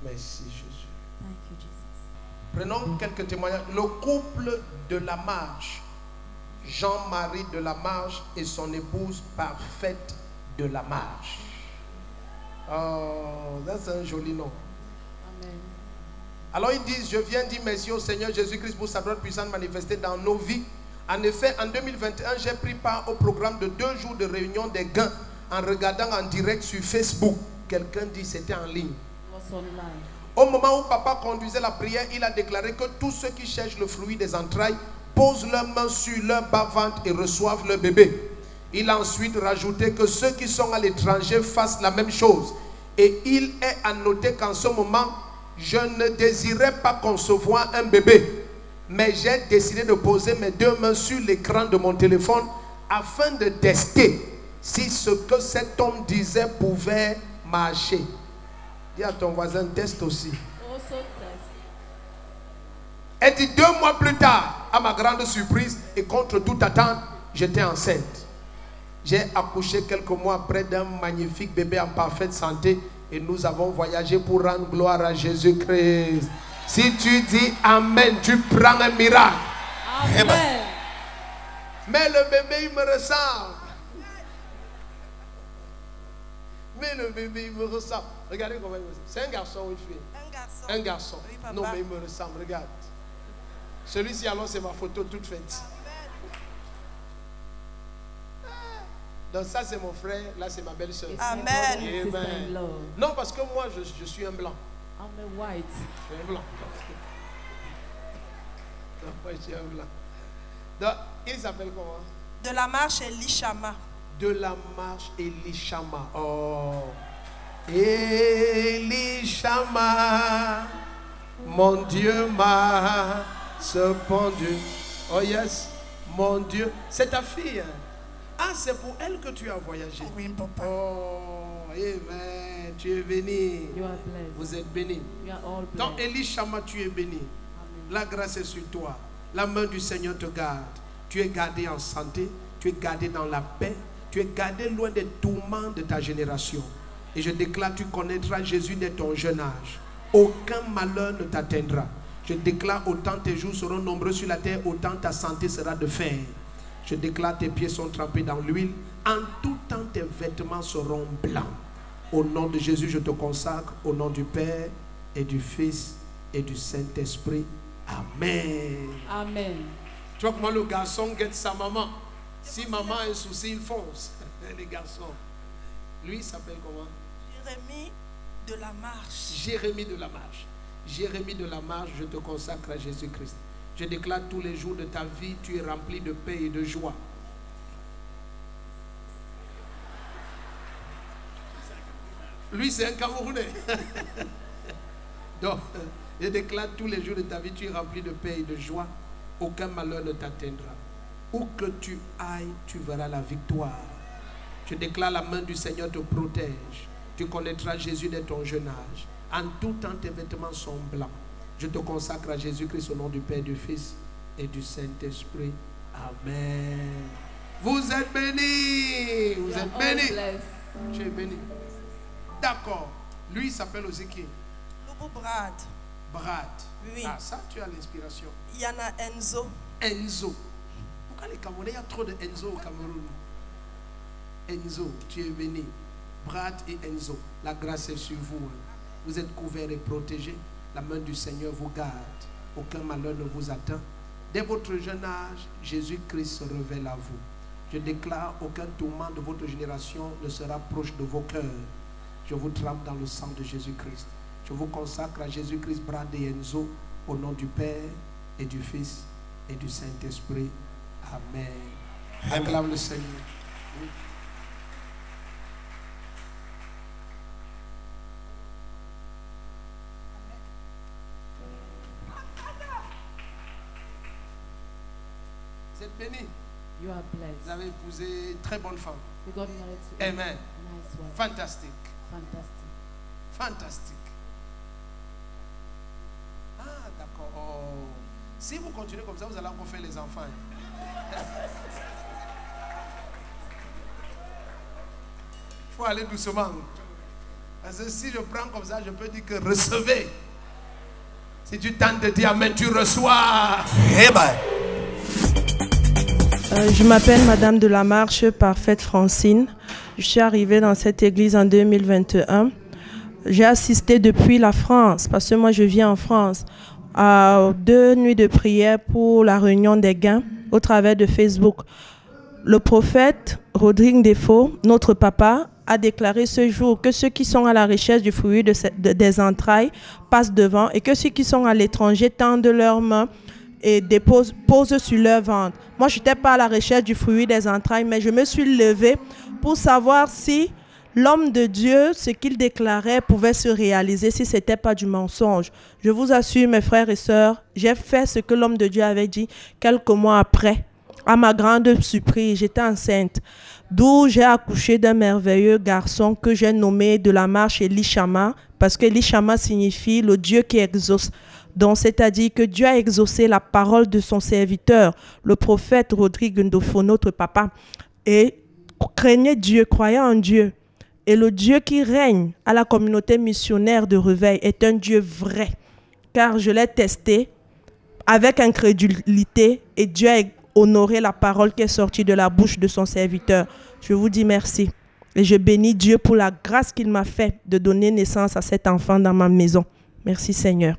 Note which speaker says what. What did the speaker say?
Speaker 1: Merci Jésus.
Speaker 2: Thank you, Jesus.
Speaker 1: Prenons quelques témoignages. Le couple de la marche, Jean-Marie de la Marche et son épouse Parfaite de la Marche. Oh, c'est un joli nom.
Speaker 2: Amen.
Speaker 1: Alors ils disent, je viens dire merci au Seigneur Jésus-Christ pour sa gloire puissante manifestée dans nos vies. En effet, en 2021, j'ai pris part au programme de 2 jours de réunion des gains en regardant en direct sur Facebook. Quelqu'un dit c'était en ligne.
Speaker 2: Was online.
Speaker 1: Au moment où papa conduisait la prière, il a déclaré que tous ceux qui cherchent le fruit des entrailles posent leurs mains sur leur bas-ventre et reçoivent leur bébé. Il a ensuite rajouté que ceux qui sont à l'étranger fassent la même chose. Et il est à noter qu'en ce moment, je ne désirais pas concevoir un bébé, mais j'ai décidé de poser mes 2 mains sur l'écran de mon téléphone afin de tester si ce que cet homme disait pouvait marcher. Dis à ton voisin, teste aussi.
Speaker 2: Also test.
Speaker 1: Et dit 2 mois plus tard, à ma grande surprise et contre toute attente, j'étais enceinte. J'ai accouché quelques mois après d'un magnifique bébé en parfaite santé et nous avons voyagé pour rendre gloire à Jésus-Christ. Si tu dis Amen, tu prends un miracle.
Speaker 2: Amen.
Speaker 1: Mais le bébé, il me ressemble. Mais le bébé, il me ressemble. Regardez comment il me ressemble. C'est un garçon ou une fille?
Speaker 3: Un garçon.
Speaker 1: Un garçon.
Speaker 3: Oui, papa.
Speaker 1: Non, mais il me ressemble. Regarde. Celui-ci, alors, c'est ma photo toute faite. Donc, ça, c'est mon frère. Là, c'est ma belle-sœur.
Speaker 2: It's
Speaker 3: Amen.
Speaker 2: my brother and
Speaker 1: Amen.
Speaker 2: sister-in-law.
Speaker 1: Non, parce que moi, je suis un blanc.
Speaker 2: I'm a white.
Speaker 1: Je suis un blanc. Donc, moi, je suis un blanc. Donc, il s'appelle comment?
Speaker 3: De la marche Elishama.
Speaker 1: De la marche Elishama. Oh. Elishama. Mon Dieu m'a répondu. Oh yes. Mon Dieu. C'est ta fille. Hein? Ah, c'est pour elle que tu as voyagé.
Speaker 3: Oui, papa.
Speaker 1: Oh, amen. Tu es béni.
Speaker 2: You are blessed.
Speaker 1: Vous êtes béni.
Speaker 2: You are all blessed.
Speaker 1: Donc, Elishama, tu es béni.
Speaker 2: Amen.
Speaker 1: La grâce est sur toi. La main du Seigneur te garde. Tu es gardé en santé. Tu es gardé dans la paix. Tu es gardé loin des tourments de ta génération. Et je déclare, tu connaîtras Jésus dès ton jeune âge. Aucun malheur ne t'atteindra. Je déclare, autant tes jours seront nombreux sur la terre, autant ta santé sera de fer. Je déclare, tes pieds sont trempés dans l'huile. En tout temps, tes vêtements seront blancs. Au nom de Jésus, je te consacre. Au nom du Père et du Fils et du Saint-Esprit. Amen.
Speaker 2: Amen.
Speaker 1: Tu vois comment le garçon guette sa maman. Si maman a un souci, il fonce. Les garçons. Lui, il s'appelle comment?
Speaker 3: Jérémie de la marche.
Speaker 1: Jérémie de la marche. Jérémie de la marche, je te consacre à Jésus-Christ. Je déclare tous les jours de ta vie, tu es rempli de paix et de joie. Lui, c'est un Camerounais. Donc, je déclare tous les jours de ta vie, tu es rempli de paix et de joie. Aucun malheur ne t'atteindra. Où que tu ailles, tu verras la victoire. Je déclare, la main du Seigneur te protège. Tu connaîtras Jésus dès ton jeune âge. En tout temps, tes vêtements sont blancs. Je te consacre à Jésus-Christ au nom du Père, du Fils et du Saint-Esprit. Amen. Vous êtes bénis. Vous
Speaker 2: You are
Speaker 1: êtes
Speaker 2: all
Speaker 1: bénis.
Speaker 2: blessed.
Speaker 1: Tu es béni. D'accord. Lui, il s'appelle aussi qui?
Speaker 3: Loubou Brad.
Speaker 1: Brad.
Speaker 3: Oui.
Speaker 1: Ah, ça, tu as l'inspiration.
Speaker 3: Il y en a Enzo.
Speaker 1: Enzo. Pourquoi les Camerounais, il y a trop de Enzo au Cameroun? Enzo, tu es béni. Brad et Enzo, la grâce est sur vous. Vous êtes couverts et protégés. La main du Seigneur vous garde. Aucun malheur ne vous atteint. Dès votre jeune âge, Jésus-Christ se révèle à vous. Je déclare, aucun tourment de votre génération ne sera proche de vos cœurs. Je vous trempe dans le sang de Jésus-Christ. Je vous consacre à Jésus-Christ, Brad et Enzo, au nom du Père et du Fils et du Saint-Esprit. Amen. Acclame le Seigneur. Vous êtes bénis.
Speaker 2: You are
Speaker 1: Vous
Speaker 2: blessed.
Speaker 1: avez épousé une très bonne femme.
Speaker 2: You got married to
Speaker 1: Amen.
Speaker 2: a nice wife.
Speaker 1: Fantastique.
Speaker 2: Fantastic.
Speaker 1: Fantastique. Ah, d'accord. Oh. Si vous continuez comme ça, vous allez encore faire les enfants. Il faut aller doucement. Parce que si je prends comme ça, je peux dire que recevez. Si tu tentes de dire amen, tu reçois.
Speaker 4: Amen.
Speaker 5: Je m'appelle Madame de la Marche Parfaite Francine. Je suis arrivée dans cette église en 2021. J'ai assisté depuis la France, parce que moi je vis en France, à 2 nuits de prière pour la réunion des gains au travers de Facebook. Le prophète Rodrigue Defaux, notre papa, a déclaré ce jour que ceux qui sont à la recherche du fruit des entrailles passent devant et que ceux qui sont à l'étranger tendent leurs mains et posent sur leur ventre. Moi, je n'étais pas à la recherche du fruit des entrailles, mais je me suis levée pour savoir si l'homme de Dieu, ce qu'il déclarait, pouvait se réaliser, si ce n'était pas du mensonge. Je vous assure, mes frères et sœurs, j'ai fait ce que l'homme de Dieu avait dit quelques mois après. À ma grande surprise, j'étais enceinte, d'où j'ai accouché d'un merveilleux garçon que j'ai nommé de la marche Elishama, parce que Elishama signifie le Dieu qui exauce. Donc, c'est-à-dire que Dieu a exaucé la parole de son serviteur, le prophète Rodrigue Ndofo, notre papa, et craignait Dieu, croyait en Dieu. Et le Dieu qui règne à la communauté missionnaire de Réveil est un Dieu vrai, car je l'ai testé avec incrédulité et Dieu a honoré la parole qui est sortie de la bouche de son serviteur. Je vous dis merci. Et je bénis Dieu pour la grâce qu'il m'a fait de donner naissance à cet enfant dans ma maison. Merci Seigneur.